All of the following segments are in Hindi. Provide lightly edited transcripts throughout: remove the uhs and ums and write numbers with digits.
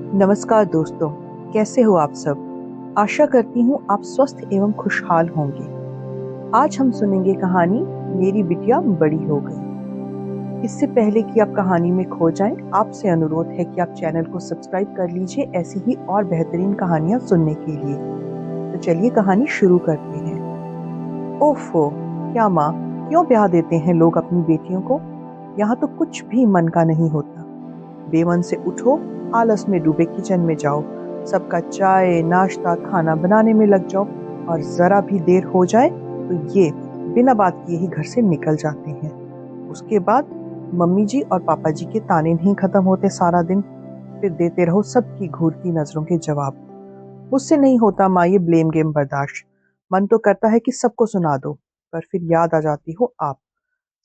नमस्कार दोस्तों, कैसे हो आप सब? आशा करती हूँ आप स्वस्थ एवं खुशहाल होंगे। आज हम सुनेंगे कहानी मेरी बिटिया बड़ी हो गई। इससे पहले कि आप कहानी में खो जाएं, आपसे अनुरोध है कि आप चैनल को सब्सक्राइब कर लीजिए ऐसी ही और बेहतरीन कहानियाँ सुनने के लिए। तो चलिए कहानी शुरू करते हैं। ओफो, क्या माँ, क्यों ब्याह देते हैं लोग अपनी बेटियों को? यहाँ तो कुछ भी मन का नहीं होता। बेमन से उठो, आलस में डूबे किचन में जाओ, सबका चाय नाश्ता खाना बनाने में लग जाओ और जरा भी देर हो जाए तो ये बिना बात किए ही घर से निकल जाते हैं। उसके बाद मम्मी जी और पापा जी के ताने नहीं खत्म होते सारा दिन। फिर देते रहो सबकी घूरती नजरों के जवाब। मुझसे नहीं होता माँ ये ब्लेम गेम बर्दाश्त। मन तो करता है कि सबको सुना दो, पर फिर याद आ जाती हो आप।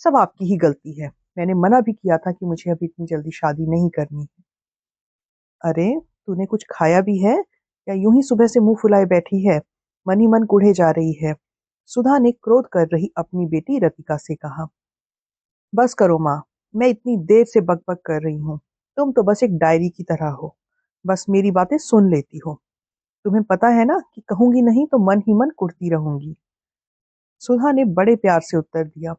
सब आपकी ही गलती है। मैंने मना भी किया था कि मुझे अभी इतनी जल्दी शादी नहीं करनी है। अरे, तूने कुछ खाया भी है या यूं ही सुबह से मुंह फुलाए बैठी है? मन ही मन कुढ़े जा रही है। सुधा ने क्रोध कर रही अपनी बेटी रतिका से कहा। बस करो माँ, मैं इतनी देर से बकबक कर रही हूँ। तुम तो बस एक डायरी की तरह हो, बस मेरी बातें सुन लेती हो। तुम्हें पता है ना कि कहूंगी नहीं तो मन ही मन कुढ़ती रहूंगी। सुधा ने बड़े प्यार से उत्तर दिया।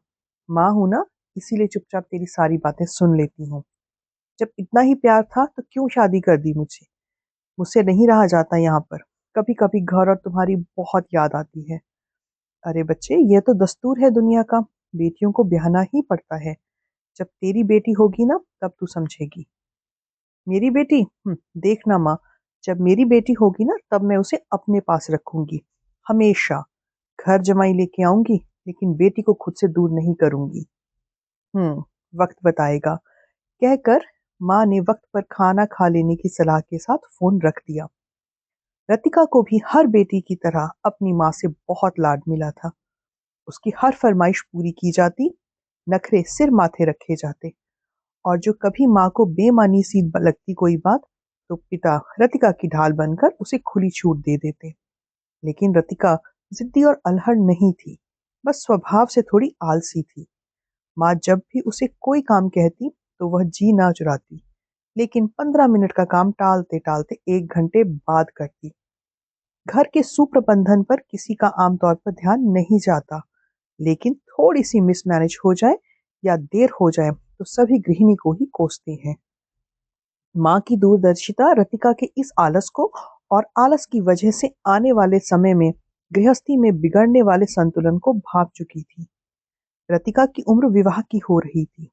माँ हूं ना, इसीलिए चुपचाप तेरी सारी बातें सुन लेती हूँ। जब इतना ही प्यार था तो क्यों शादी कर दी मुझे? मुझसे नहीं रहा जाता यहाँ पर। कभी कभी घर और तुम्हारी बहुत याद आती है। अरे बच्चे, यह तो दस्तूर है दुनिया का। बेटियों को ब्याहना ही पड़ता है। जब तेरी बेटी होगी ना, तब तू समझेगी। मेरी बेटी? देखना माँ, जब मेरी बेटी होगी ना तब मैं उसे अपने पास रखूंगी। हमेशा। घर जमाई लेके आऊंगी, लेकिन बेटी को खुद से दूर नहीं करूंगी। वक्त बताएगा, कहकर माँ ने वक्त पर खाना खा लेने की सलाह के साथ फोन रख दिया। रतिका को भी हर बेटी की तरह अपनी माँ से बहुत लाड मिला था। उसकी हर फरमाइश पूरी की जाती, नखरे सिर माथे रखे जाते, और जो कभी माँ को बेमानी सी लगती कोई बात, तो पिता रतिका की ढाल बनकर उसे खुली छूट दे देते। लेकिन रतिका जिद्दी और अल्हड़ नहीं थी, बस स्वभाव से थोड़ी आलसी थी। माँ जब भी उसे कोई काम कहती तो वह जी ना चुराती, लेकिन 15 मिनट का काम टालते टालते 1 घंटे बाद करती। घर के सुप्रबंधन पर किसी का आमतौर पर ध्यान नहीं जाता, लेकिन थोड़ी सी मिसमैनेज हो जाए या देर हो जाए तो सभी गृहिणी को ही कोसते हैं। माँ की दूरदर्शिता रतिका के इस आलस को और आलस की वजह से आने वाले समय में गृहस्थी में बिगड़ने वाले संतुलन को भाप चुकी थी। रतिका की उम्र विवाह की हो रही थी।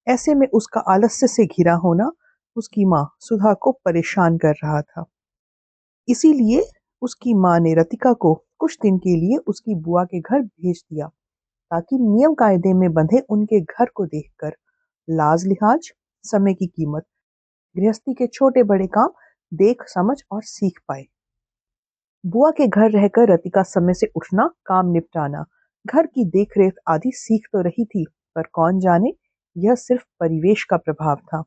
ऐसे में उसका आलस्य से घिरा होना उसकी माँ सुधा को परेशान कर रहा था। इसीलिए उसकी माँ ने रतिका को कुछ दिन के लिए उसकी बुआ के घर भेज दिया, ताकि नियम कायदे में बंधे उनके घर को देखकर लाज लिहाज, समय की कीमत, गृहस्थी के छोटे बड़े काम देख समझ और सीख पाए। बुआ के घर रहकर रतिका समय से उठना, काम निपटाना, घर की देखरेख आदि सीख तो रही थी, पर कौन जाने यह सिर्फ परिवेश का प्रभाव था।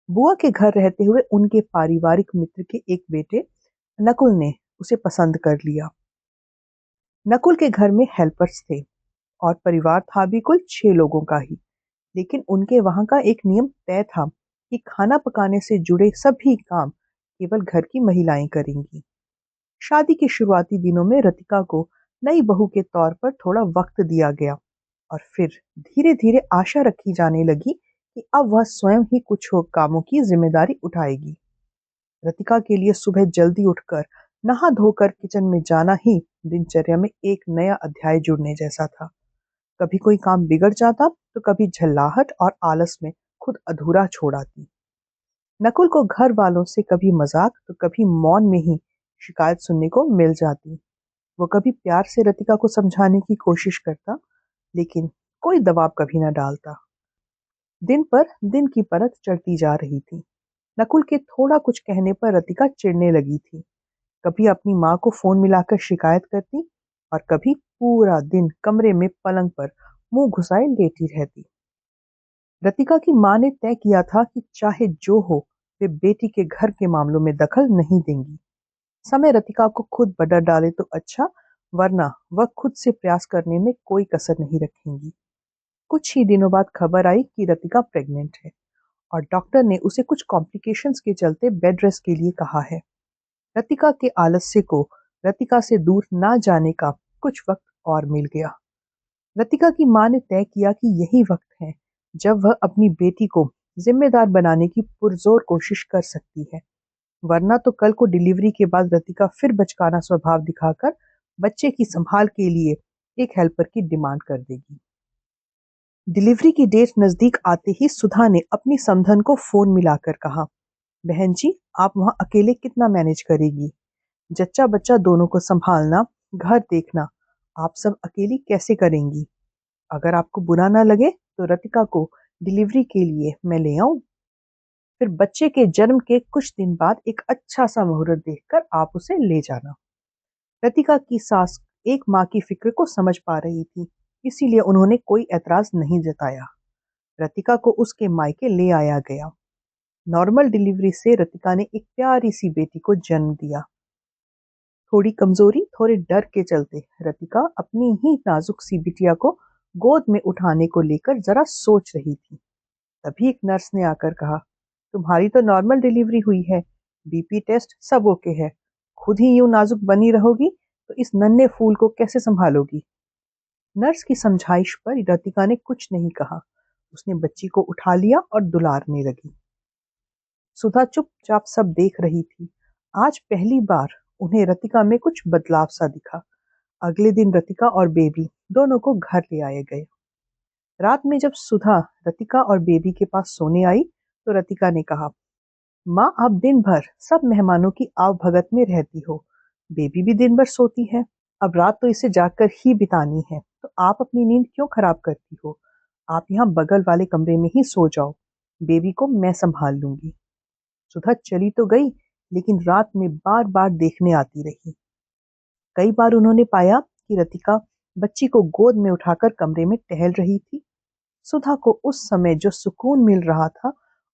बुआ के घर रहते हुए उनके पारिवारिक मित्र के एक बेटे नकुल ने उसे पसंद कर लिया। नकुल के घर में हेल्पर्स थे और परिवार था भी कुल 6 लोगों का ही। लेकिन उनके वहां का एक नियम तय था कि खाना पकाने से जुड़े सभी काम केवल घर की महिलाएं करेंगी। शादी के शुरुआती दिनों में रतिका को नई बहू के तौर पर थोड़ा वक्त दिया गया, और फिर धीरे धीरे आशा रखी जाने लगी कि अब वह स्वयं ही कुछ कामों की जिम्मेदारी उठाएगी। रतिका के लिए सुबह जल्दी उठकर नहा धोकर किचन में जाना ही दिनचर्या में एक नया अध्याय जुड़ने जैसा था। कभी कोई काम बिगड़ जाता तो कभी झल्लाहट और आलस में खुद अधूरा छोड़ आती। नकुल को घर वालों से कभी मजाक तो कभी मौन में ही शिकायत सुनने को मिल जाती। वो कभी प्यार से रतिका को समझाने की कोशिश करता, लेकिन कोई दबाव कभी न डालता। दिन पर दिन की परत चढ़ती जा रही थी। नकुल के थोड़ा कुछ कहने पर रतिका चिढ़ने लगी थी। कभी अपनी माँ को फोन मिलाकर शिकायत करती, और कभी पूरा दिन कमरे में पलंग पर मुंह घुसाए लेटी रहती। रतिका की माँ ने तय किया था कि चाहे जो हो, वे बेटी के घर के मामलों में दखल नहीं देंगी। समय रतिका को खुद बदल डाले तो अच्छा, वरना वह खुद से प्रयास करने में कोई कसर नहीं रखेंगी। कुछ ही दिनों बाद खबर आई कि रतिका प्रेग्नेंट है, और डॉक्टर ने उसे कुछ कॉम्प्लिकेशंस के चलते बेड रेस्ट के लिए कहा है। रतिका के आलस्य को रतिका से दूर ना जाने का कुछ वक्त और मिल गया। रतिका की मां ने तय किया कि यही वक्त है जब वह अपनी बेटी को जिम्मेदार बनाने की पुरजोर कोशिश कर सकती है, वरना तो कल को डिलीवरी के बाद रतिका फिर बचकाना स्वभाव दिखाकर बच्चे की संभाल के लिए एक हेल्पर की डिमांड कर देगी। डिलीवरी की डेट नजदीक आते ही सुधा ने अपनी समधन को फोन मिलाकर कहा, बहन जी, आप वहां अकेले कितना मैनेज करेगी? जच्चा बच्चा दोनों को संभालना, घर देखना, आप सब अकेली कैसे करेंगी? अगर आपको बुरा ना लगे तो रतिका को डिलीवरी के लिए मैं ले आऊं? फिर बच्चे के जन्म के कुछ दिन बाद एक अच्छा सा मुहूर्त देखकर आप उसे ले जाना। रतिका की सास एक माँ की फिक्र को समझ पा रही थी, इसीलिए उन्होंने कोई ऐतराज नहीं जताया। रतिका को उसके मायके ले आया गया। नॉर्मल डिलीवरी से रतिका ने एक प्यारी सी बेटी को जन्म दिया। थोड़ी कमजोरी, थोड़े डर के चलते रतिका अपनी ही नाजुक सी बिटिया को गोद में उठाने को लेकर जरा सोच रही थी। तभी एक नर्स ने आकर कहा, तुम्हारी तो नॉर्मल डिलीवरी हुई है, बीपी टेस्ट सब ओके है, खुद ही यूं नाजुक बनी रहोगी तो इस नन्हे फूल को कैसे संभालोगी? नर्स की समझाइश पर रतिका ने कुछ नहीं कहा। उसने बच्ची को उठा लिया और दुलारने लगी। सुधा चुपचाप सब देख रही थी। आज पहली बार उन्हें रतिका में कुछ बदलाव सा दिखा। अगले दिन रतिका और बेबी दोनों को घर ले आए गए। रात में जब सुधा रतिका और बेबी के पास सोने आई तो रतिका ने कहा, माँ, आप दिन भर सब मेहमानों की आवभगत में रहती हो, बेबी भी दिन भर सोती है, अब रात तो इसे जागकर ही बितानी है, तो आप अपनी नींद क्यों खराब करती हो? आप यहाँ बगल वाले कमरे में ही सो जाओ, बेबी को मैं संभाल लूंगी। सुधा चली तो गई, लेकिन रात में बार बार देखने आती रही। कई बार उन्होंने पाया कि रतिका बच्ची को गोद में उठाकर कमरे में टहल रही थी। सुधा को उस समय जो सुकून मिल रहा था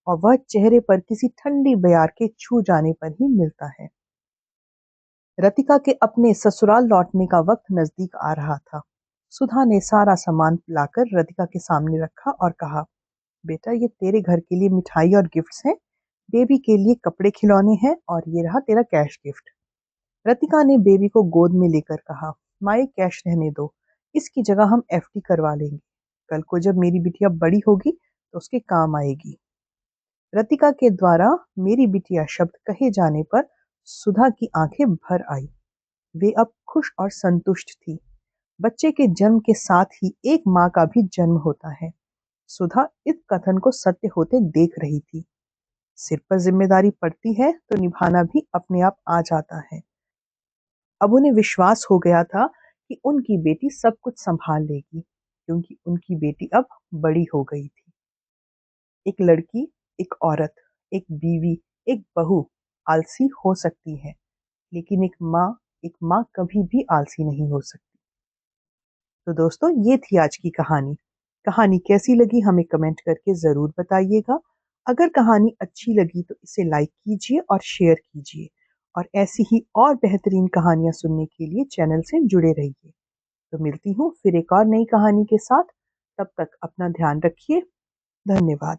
और वह चेहरे पर किसी ठंडी बयार के छू जाने पर ही मिलता है। रतिका के अपने ससुराल लौटने का वक्त नजदीक आ रहा था। सुधा ने सारा सामान लाकर रतिका के सामने रखा और कहा, बेटा, ये तेरे घर के लिए मिठाई और गिफ्ट्स हैं, बेबी के लिए कपड़े खिलौने हैं और ये रहा तेरा कैश गिफ्ट। रतिका ने बेबी को गोद में लेकर कहा, माँ, ये कैश रहने दो, इसकी जगह हम एफडी करवा लेंगे, कल को जब मेरी बिटिया बड़ी होगी तो उसके काम आएगी। रतिका के द्वारा मेरी बिटिया शब्द कहे जाने पर सुधा की आंखें भर आई। वे अब खुश और संतुष्ट थी। बच्चे के जन्म के साथ ही एक माँ का भी जन्म होता है। सुधा इस कथन को सत्य होते देख रही थी। सिर पर जिम्मेदारी पड़ती है तो निभाना भी अपने आप आ जाता है। अब उन्हें विश्वास हो गया था कि उनकी बेटी सब कुछ संभाल लेगी, क्योंकि उनकी बेटी अब बड़ी हो गई थी। एक लड़की, एक औरत, एक बीवी, एक बहू आलसी हो सकती है, लेकिन एक माँ कभी भी आलसी नहीं हो सकती। तो दोस्तों, ये थी आज की कहानी। कहानी कैसी लगी हमें कमेंट करके जरूर बताइएगा। अगर कहानी अच्छी लगी तो इसे लाइक कीजिए और शेयर कीजिए, और ऐसी ही और बेहतरीन कहानियां सुनने के लिए चैनल से जुड़े रहिए। तो मिलती हूँ फिर एक और नई कहानी के साथ। तब तक अपना ध्यान रखिए। धन्यवाद।